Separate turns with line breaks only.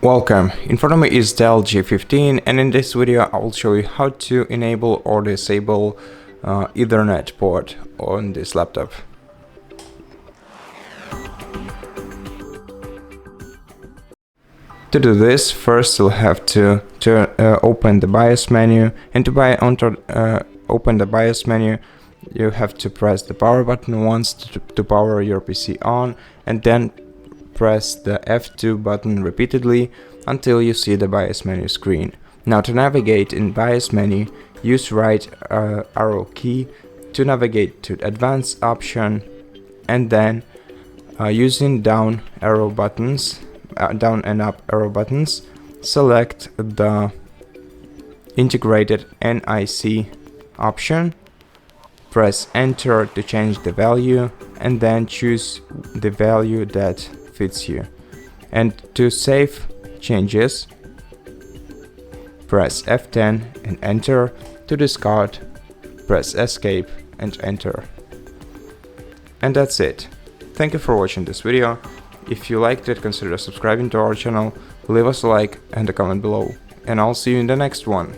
Welcome, in front of me is DELL G15, and in this video I will show you how to enable or disable Ethernet port on this laptop. To do this, first you'll have to open the BIOS menu, and to open the BIOS menu you have to press the power button once to power your PC on, and then press the F2 button repeatedly until you see the BIOS menu screen. Now, to navigate in BIOS menu, use right arrow key to navigate to advanced option, and then using down and up arrow buttons, select the integrated NIC option, press enter to change the value, and then choose the value that fits you. And to save changes, press F10 and enter. To discard, press escape and enter. And that's it. Thank you for watching this video. If you liked it, consider subscribing to our channel, leave us a like and a comment below, and I'll see you in the next one.